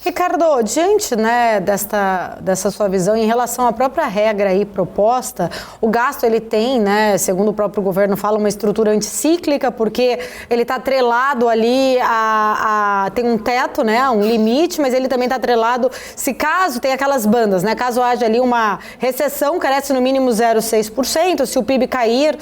Ricardo, diante, né, dessa sua visão em relação à própria regra aí proposta, o gasto ele tem, né, segundo o próprio governo fala, uma estrutura anticíclica, porque ele está atrelado ali tem um teto, né, um limite, mas ele também está atrelado, se caso tem aquelas bandas, né, caso haja ali uma recessão, cresce no mínimo 0,6%, se o PIB cair,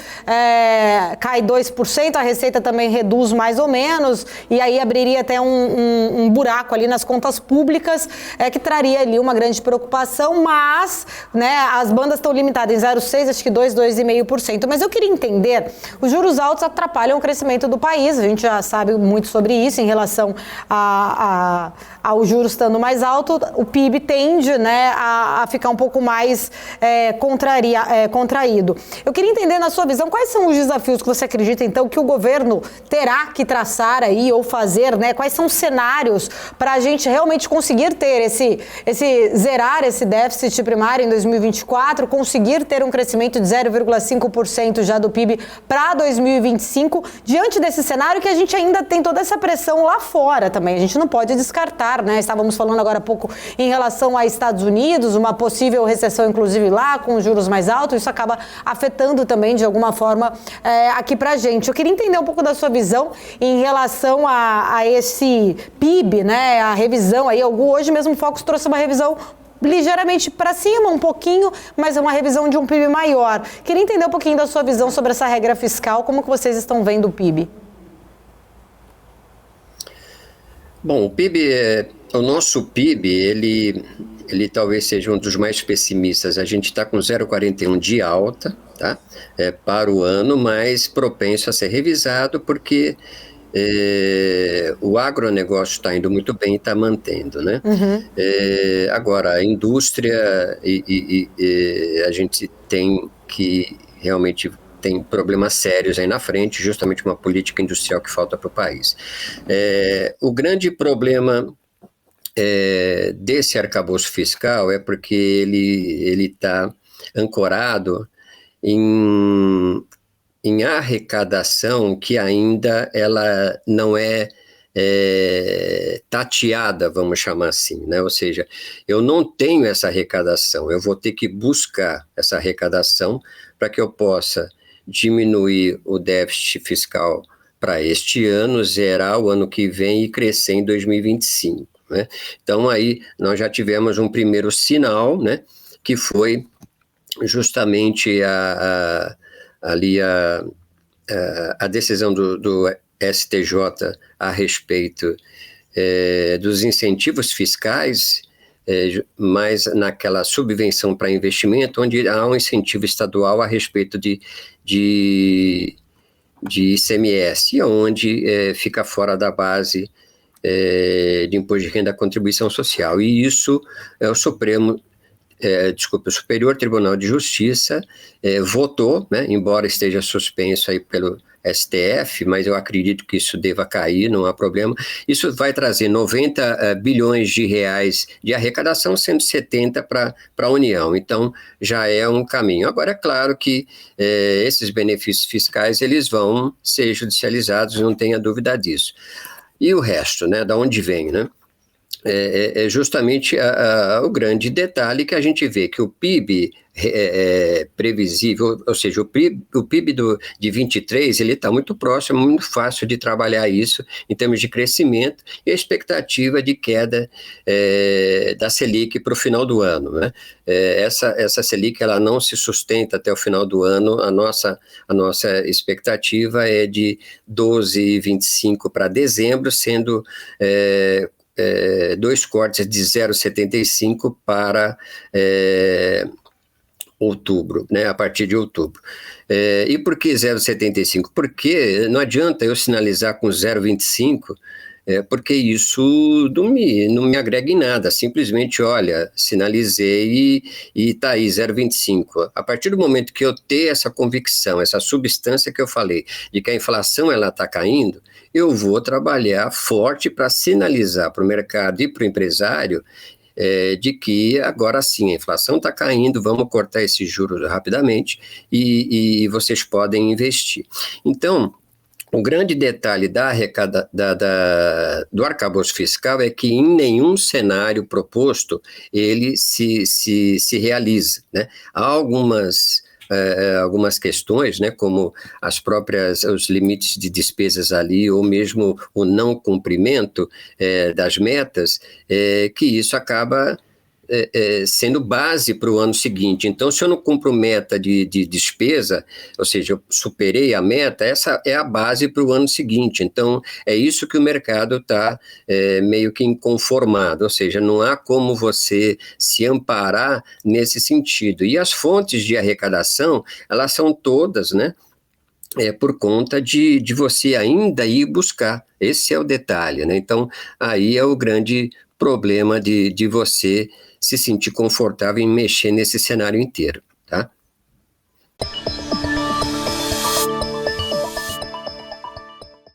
cai 2%, a receita também reduz mais ou menos, e aí abriria até um buraco ali nas contas públicas, que traria ali uma grande preocupação, mas, né, as bandas estão limitadas em 0,6%, acho que 2,5%. Mas eu queria entender, os juros altos atrapalham o crescimento do país, a gente já sabe muito sobre isso em relação ao juros estando mais alto, o PIB tende, né, a ficar um pouco mais contraído. Eu queria entender, na sua visão, quais são os desafios que você acredita, então, que o governo terá que traçar aí ou fazer, né? Quais são os cenários para a gente realmente conseguir ter zerar esse déficit primário em 2024, conseguir ter um crescimento de 0,5% já do PIB para 2025, diante desse cenário que a gente ainda tem toda essa pressão lá fora também. A gente não pode descartar, né? Estávamos falando agora há pouco em relação a Estados Unidos, uma possível recessão, inclusive lá, com os juros mais altos, isso acaba afetando também, de alguma forma, aqui para a gente. Eu queria entender um pouco da sua visão em relação a esse PIB, né? A revisão aí, hoje mesmo o Focus trouxe uma revisão ligeiramente para cima, um pouquinho, mas é uma revisão de um PIB maior. Queria entender um pouquinho da sua visão sobre essa regra fiscal, como que vocês estão vendo o PIB? Bom, o nosso PIB, ele talvez seja um dos mais pessimistas. A gente está com 0,41 de alta, tá? Para o ano, mas propenso a ser revisado, porque o agronegócio está indo muito bem e está mantendo, né? Uhum. Agora, a indústria, a gente tem que realmente tem problemas sérios aí na frente, justamente uma política industrial que falta para o país. O grande problema desse arcabouço fiscal é porque ele está ancorado em arrecadação que ainda ela não é tateada, vamos chamar assim, né? Ou seja, eu não tenho essa arrecadação, eu vou ter que buscar essa arrecadação para que eu possa diminuir o déficit fiscal para este ano, zerar o ano que vem e crescer em 2025, né? Então aí nós já tivemos um primeiro sinal, né, que foi justamente a decisão do STJ a respeito dos incentivos fiscais, mas naquela subvenção para investimento, onde há um incentivo estadual a respeito de ICMS, onde fica fora da base de imposto de renda à contribuição social. E isso é o Superior Tribunal de Justiça votou, né, embora esteja suspenso aí pelo STF, mas eu acredito que isso deva cair, não há problema. Isso vai trazer 90 bilhões de reais de arrecadação, sendo 70 para a União. Então, já é um caminho. Agora, é claro que esses benefícios fiscais, eles vão ser judicializados, não tenha dúvida disso. E o resto, né, da onde vem, né? É justamente o grande detalhe que a gente vê que o PIB previsível, ou seja, o PIB de 23, ele está muito próximo, muito fácil de trabalhar isso em termos de crescimento e a expectativa de queda da Selic para o final do ano, né? Essa Selic, ela não se sustenta até o final do ano, a nossa expectativa é de 12,25 para dezembro, sendo dois cortes de 0,75 para outubro, né, a partir de outubro. E por que 0,75? Porque não adianta eu sinalizar com 0,25, porque isso não me agrega em nada, simplesmente, olha, sinalizei e está aí, 0,25. A partir do momento que eu ter essa convicção, essa substância que eu falei, de que a inflação está caindo, eu vou trabalhar forte para sinalizar para o mercado e para o empresário de que agora sim a inflação está caindo, vamos cortar esses juros rapidamente e vocês podem investir. Então, O grande detalhe do arcabouço fiscal é que em nenhum cenário proposto ele se realiza, né? Há algumas questões, né, como os limites de despesas ali, ou mesmo o não cumprimento das metas, que isso acaba sendo base para o ano seguinte. Então, se eu não cumpro meta de despesa, ou seja, eu superei a meta, essa é a base para o ano seguinte. Então, é isso que o mercado está meio que inconformado, ou seja, não há como você se amparar nesse sentido. E as fontes de arrecadação, elas são todas, né, por conta de você ainda ir buscar. Esse é o detalhe, né? Então, aí é o grande problema de você se sentir confortável em mexer nesse cenário inteiro, tá?